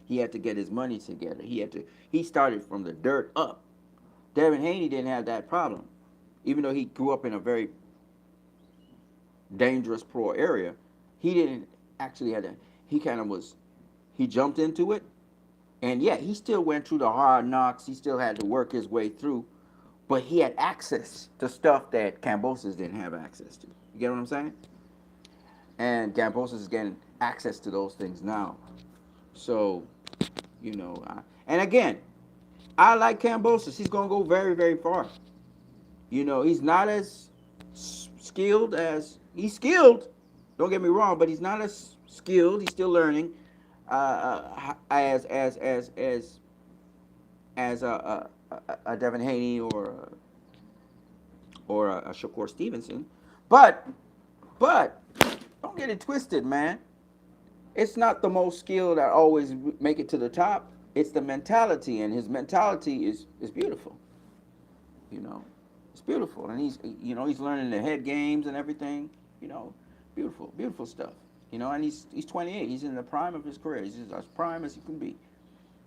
He had to get his money together. He started from the dirt up. Devin Haney didn't have that problem. Even though he grew up in a very dangerous poor area, he didn't actually have that. He jumped into it, and yeah, he still went through the hard knocks. He still had to work his way through, but he had access to stuff that Kambosos didn't have access to. You get what I'm saying? And Kambosos is getting access to those things now. So, and again, I like Kambosos. He's going to go very, very far. He's not as skilled as, he's skilled, don't get me wrong, but he's not as skilled. He's still learning as a Devin Haney or a Shakur Stevenson. But don't get it twisted, man. It's not the most skilled that always make it to the top. It's the mentality, and his mentality is beautiful. It's beautiful, and he's learning the head games and everything. Beautiful stuff. And he's 28. He's in the prime of his career. He's as prime as he can be.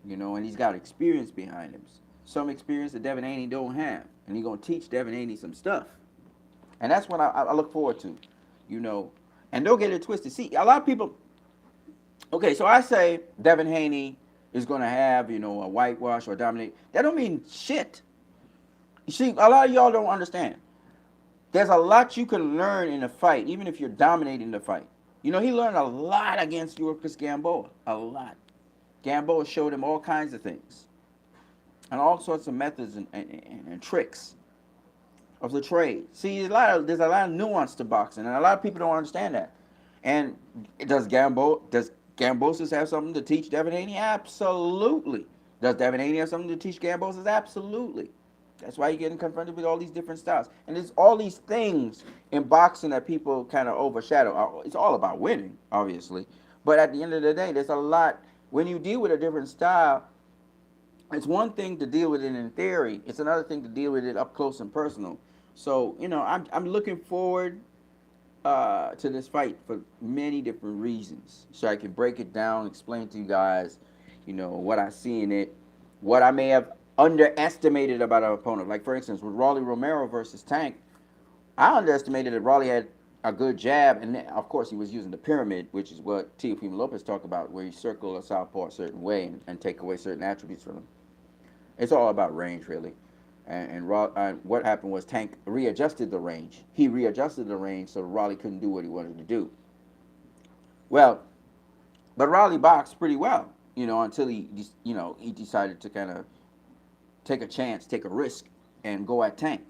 And he's got experience behind him. Some experience that Devin Haney don't have, and he's gonna teach Devin Haney some stuff. And that's what I look forward to. And don't get it twisted. See, a lot of people. Okay, so I say Devin Haney is gonna have a whitewash or dominate. That don't mean shit. You see, a lot of y'all don't understand. there's a lot you can learn in a fight, even if you're dominating the fight. You know, he learned a lot against Yorkis Gamboa. A lot. Gamboa showed him all kinds of things and all sorts of methods and tricks of the trade. See, there's a lot of nuance to boxing, and a lot of people don't understand that. And does Kambosos have something to teach Devin Haney? Absolutely. Does Devin Haney have something to teach Kambosos? Absolutely. That's why you're getting confronted with all these different styles. And there's all these things in boxing that people kind of overshadow. It's all about winning, obviously. But at the end of the day, there's a lot. When you deal with a different style, it's one thing to deal with it in theory. It's another thing to deal with it up close and personal. So, you know, I'm looking forward to this fight for many different reasons. So I can break it down, explain to you guys, you know, what I see in it, what I may have underestimated about our opponent. Like, for instance, with Rolly Romero versus Tank, I underestimated that Rolly had a good jab, and then, of course, he was using the pyramid, which is what Teofimo Lopez talked about, where you circle a southpaw a certain way and take away certain attributes from him. It's all about range, really. And what happened was Tank readjusted the range. He readjusted the range so Raleigh couldn't do what he wanted to do. Well, but Raleigh boxed pretty well, you know, until he decided to kind of take a chance, take a risk, and go at Tank,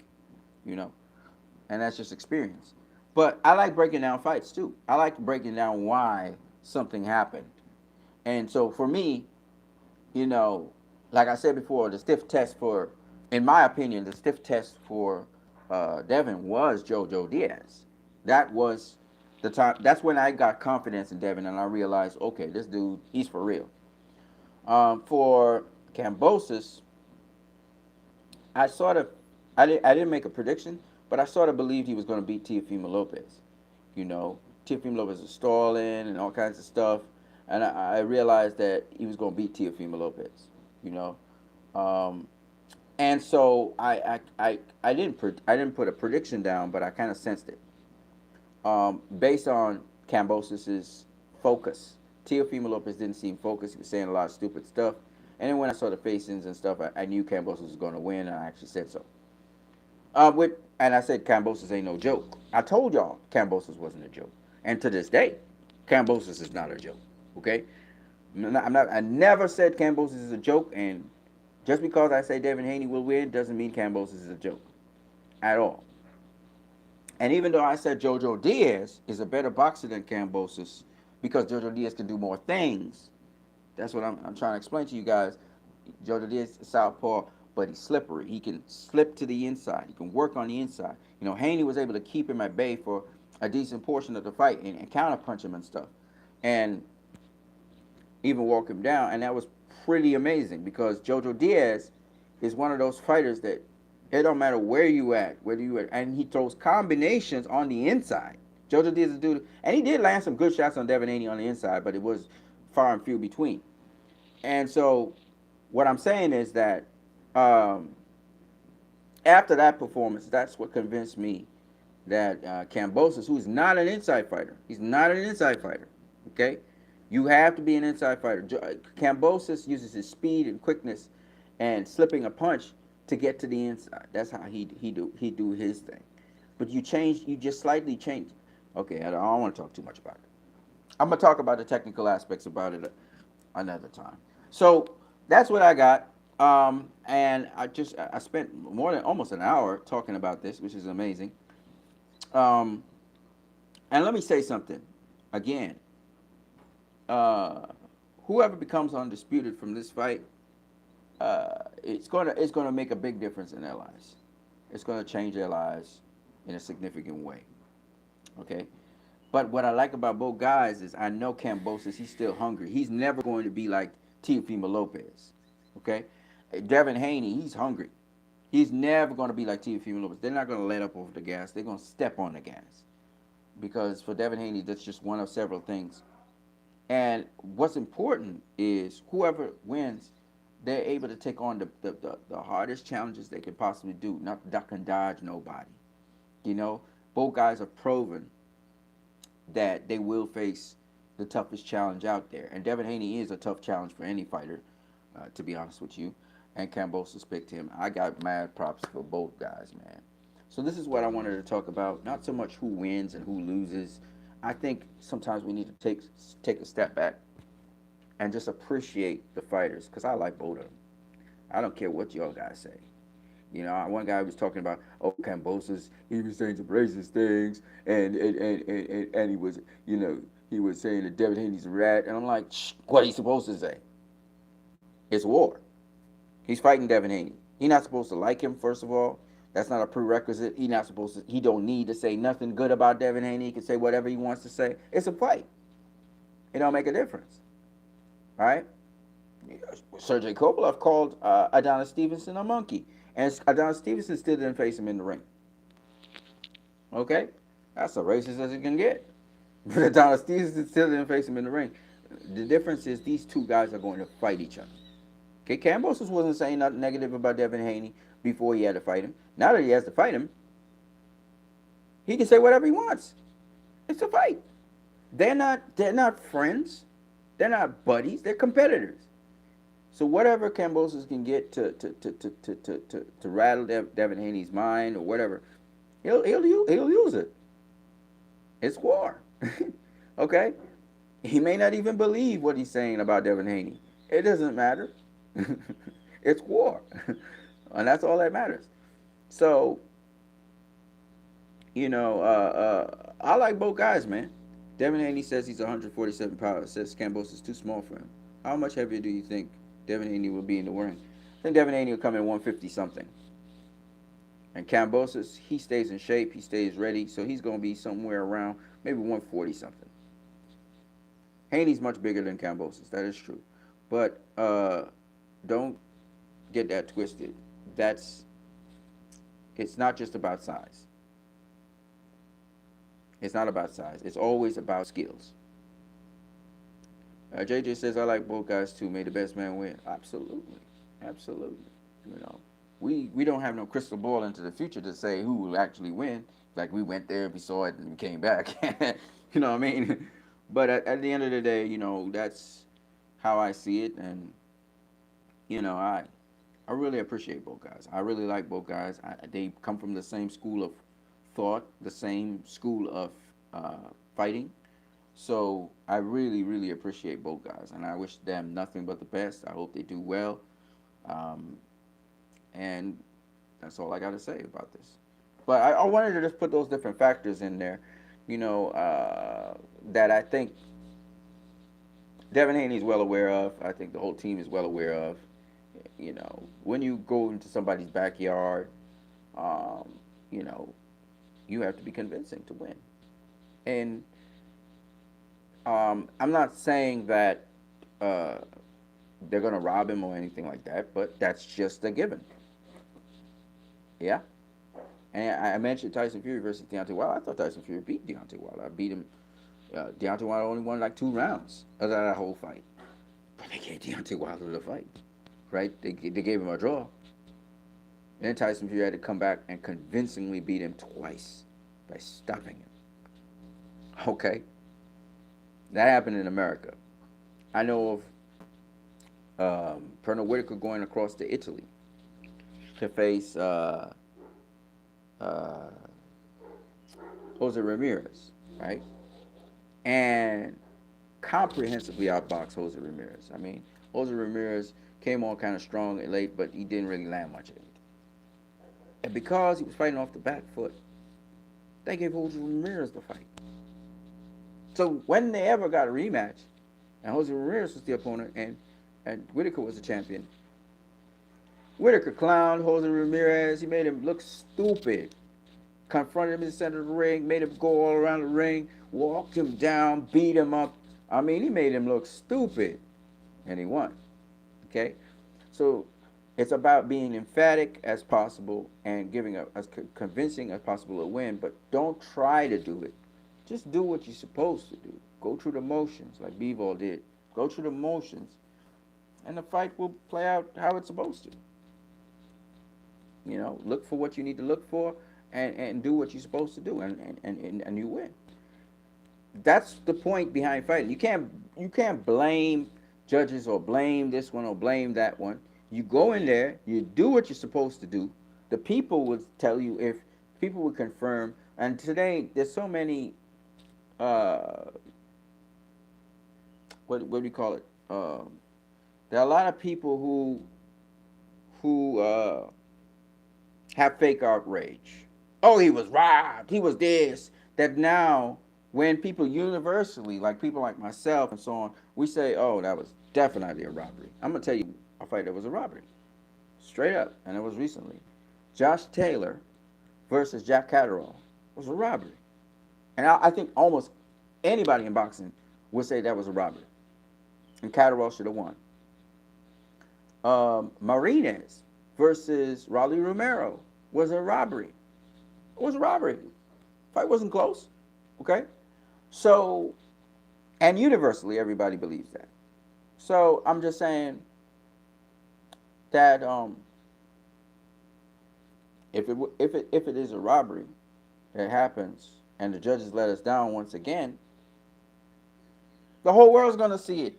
you know, and that's just experience. But I like breaking down fights too. I like breaking down why something happened. And so for me, you know, like I said before, the stiff test for, in my opinion, the stiff test for Devin was JoJo Diaz. That was the time. That's when I got confidence in Devin, and I realized, okay, this dude, he's for real. For Kambosos, I sort of, I didn't make a prediction, but I sort of believed he was going to beat Teofimo Lopez. You know, Teofimo Lopez was stalling and all kinds of stuff, and I realized that he was going to beat Teofimo Lopez. You know, and so I didn't put a prediction down, but I kind of sensed it. Based on Kambosos' focus, Teofimo Lopez didn't seem focused. He was saying a lot of stupid stuff. And then when I saw the facings and stuff, I knew Kambosos was going to win, and I actually said so. And I said Kambosos ain't no joke. I told y'all Kambosos wasn't a joke, and to this day, Kambosos is not a joke. Okay, I never said Kambosos is a joke, and just because I say Devin Haney will win doesn't mean Kambosos is a joke at all. And even though I said JoJo Diaz is a better boxer than Kambosos because JoJo Diaz can do more things, that's what I'm trying to explain to you guys. JoJo Diaz is southpaw, but he's slippery. He can slip to the inside. He can work on the inside. You know, Haney was able to keep him at bay for a decent portion of the fight and counterpunch him and stuff. And even walk him down. And that was pretty amazing because JoJo Diaz is one of those fighters that it don't matter where you at, and he throws combinations on the inside. JoJo Diaz is a dude, and he did land some good shots on Devin Haney on the inside, but it was far and few between. And so what I'm saying is that after that performance, that's what convinced me that Kambosos, who's not an inside fighter, he's not an inside fighter, okay? You have to be an inside fighter. Kambosos uses his speed and quickness and slipping a punch to get to the inside. That's how he do his thing. But you just slightly change. Okay, I don't want to talk too much about it. I'm gonna talk about the technical aspects about it another time. So that's what I got. And I spent more than almost an hour talking about this, which is amazing. And let me say something again. Whoever becomes undisputed from this fight, it's gonna make a big difference in their lives. It's gonna change their lives in a significant way. Okay. But what I like about both guys is I know Kambosos, he's still hungry. He's never going to be like Teofimo Lopez. Okay? Devin Haney, he's hungry. He's never going to be like Teofimo Lopez. They're not going to let up over the gas. They're going to step on the gas. Because for Devin Haney, that's just one of several things. And what's important is whoever wins, they're able to take on the hardest challenges they could possibly do, not duck and dodge nobody. You know, both guys have proven that they will face the toughest challenge out there. And Devin Haney is a tough challenge for any fighter, to be honest with you. And Kambosos picked him. I got mad props for both guys, man. So this is what I wanted to talk about. Not so much who wins and who loses. I think sometimes we need to take a step back and just appreciate the fighters because I like both of them. I don't care what y'all guys say. One guy was talking about, oh, Kambosos, he was saying some racist things, and he was, he was saying that Devin Haney's a rat, and I'm like, shh, what are you supposed to say? It's war. He's fighting Devin Haney. He's not supposed to like him, first of all. That's not a prerequisite. He not supposed to. He don't need to say nothing good about Devin Haney. He can say whatever he wants to say. It's a fight. It don't make a difference, right? Sergey Kovalev called Adonis Stevenson a monkey, and Adonis Stevenson still didn't face him in the ring. Okay, that's as racist as it can get. But Adonis Stevenson still didn't face him in the ring. The difference is these two guys are going to fight each other. Okay, Kambosos wasn't saying nothing negative about Devin Haney before he had to fight him. Now that he has to fight him, he can say whatever he wants. It's a fight. They're not friends. They're not buddies. They're competitors. So whatever Kambosos can get to rattle Devin Haney's mind or whatever, he'll use it. It's war. Okay? He may not even believe what he's saying about Devin Haney. It doesn't matter. It's war. And that's all that matters. So, I like both guys, man. Devin Haney says he's 147 pounds. Says Kambosos is too small for him. How much heavier do you think Devin Haney will be in the ring? I think Devin Haney will come in 150 something. And Kambosos, he stays in shape. He stays ready. So he's going to be somewhere around maybe 140 something. Haney's much bigger than Kambosos. That is true. But don't get that twisted. It's not just about size. It's not about size. It's always about skills. JJ says, I like both guys too. May the best man win. Absolutely. Absolutely. We don't have no crystal ball into the future to say who will actually win. Like we went there, we saw it, and we came back. You know what I mean? But at the end of the day, that's how I see it. And, I really appreciate both guys. I really like both guys. They come from the same school of thought, the same school of fighting. So I really, really appreciate both guys, and I wish them nothing but the best. I hope they do well. And that's all I got to say about this. But I wanted to just put those different factors in there, that I think Devin Haney is well aware of. I think the whole team is well aware of. When you go into somebody's backyard, you have to be convincing to win. And I'm not saying that they're going to rob him or anything like that, but that's just a given. Yeah. And I mentioned Tyson Fury versus Deontay Wilder. I thought Tyson Fury beat Deontay Wilder. I beat him. Deontay Wilder only won like 2 rounds of that whole fight. But they gave Deontay Wilder the fight, right? They gave him a draw. And then Tyson Fury had to come back and convincingly beat him twice by stopping him. Okay? That happened in America. I know of Pernell Whitaker going across to Italy to face Jose Ramirez, right? And comprehensively outboxed Jose Ramirez. I mean, Jose Ramirez came on kind of strong and late, but he didn't really land much of it. And because he was fighting off the back foot, they gave Jose Ramirez the fight. So when they ever got a rematch, and Jose Ramirez was the opponent, and Whitaker was the champion, Whitaker clowned Jose Ramirez. He made him look stupid. Confronted him in the center of the ring, made him go all around the ring, walked him down, beat him up. I mean, he made him look stupid, and he won. Okay? So it's about being emphatic as possible and giving as convincing as possible a win, but don't try to do it. Just do what you're supposed to do. Go through the motions like Bivol did. Go through the motions, and the fight will play out how it's supposed to. Look for what you need to look for, and do what you're supposed to do, and you win. That's the point behind fighting. You can't blame judges or blame this one or blame that one. You go in there, you do what you're supposed to do. The people will tell you if people would confirm. And today, there's so many. Uh, what do you call it? There are a lot of people who have fake outrage. Oh, he was robbed. He was this. That now, when people universally, like people like myself and so on, we say, "Oh, that was definitely a robbery." I'm gonna tell you a fight that was a robbery, straight up, and it was recently. Josh Taylor versus Jack Catterall was a robbery, and I think almost anybody in boxing would say that was a robbery, and Catterall should have won. Marinez versus Raleigh Romero was a robbery. It was a robbery. Fight wasn't close. Okay? So, and universally, everybody believes that. So, I'm just saying that if it is a robbery that happens and the judges let us down once again, the whole world's going to see it.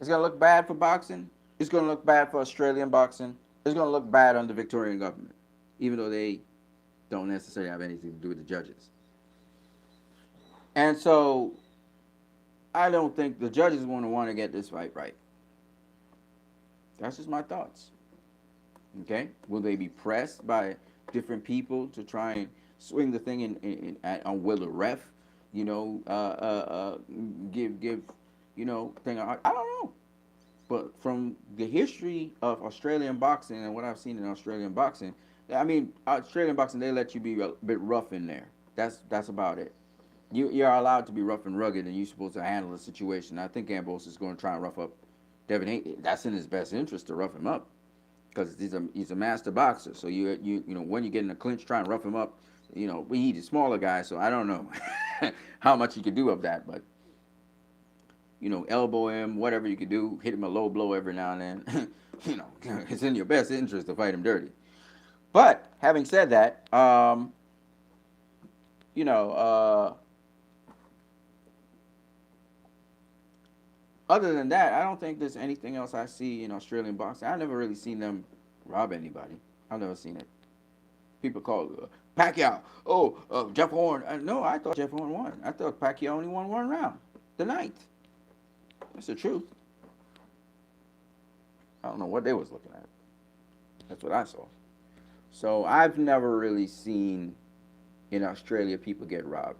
It's going to look bad for boxing. It's going to look bad for Australian boxing. It's going to look bad on the Victorian government, even though they don't necessarily have anything to do with the judges. And so I don't think the judges want to get this fight right. That's just my thoughts. Okay? Will they be pressed by different people to try and swing the thing on will the ref, you know, give thing? I don't know. But from the history of Australian boxing and what I've seen in Australian boxing, I mean, Australian boxing, they let you be a bit rough in there. That's about it. You're allowed to be rough and rugged, and you're supposed to handle the situation. I think Kambosos is going to try and rough up Devin Haney. That's in his best interest to rough him up, because he's a master boxer. So when you get in a clinch, try and rough him up. He's a smaller guy, so I don't know how much he could do of that, but elbow him, whatever you could do, hit him a low blow every now and then. It's in your best interest to fight him dirty. But having said that, you know, other than that, I don't think there's anything else I see in Australian boxing. I've never really seen them rob anybody. I've never seen it. People call Pacquiao. Oh, Jeff Horn. No, I thought Jeff Horn won. I thought Pacquiao only won one round, the ninth. That's the truth. I don't know what they was looking at. That's what I saw. So I've never really seen in Australia people get robbed.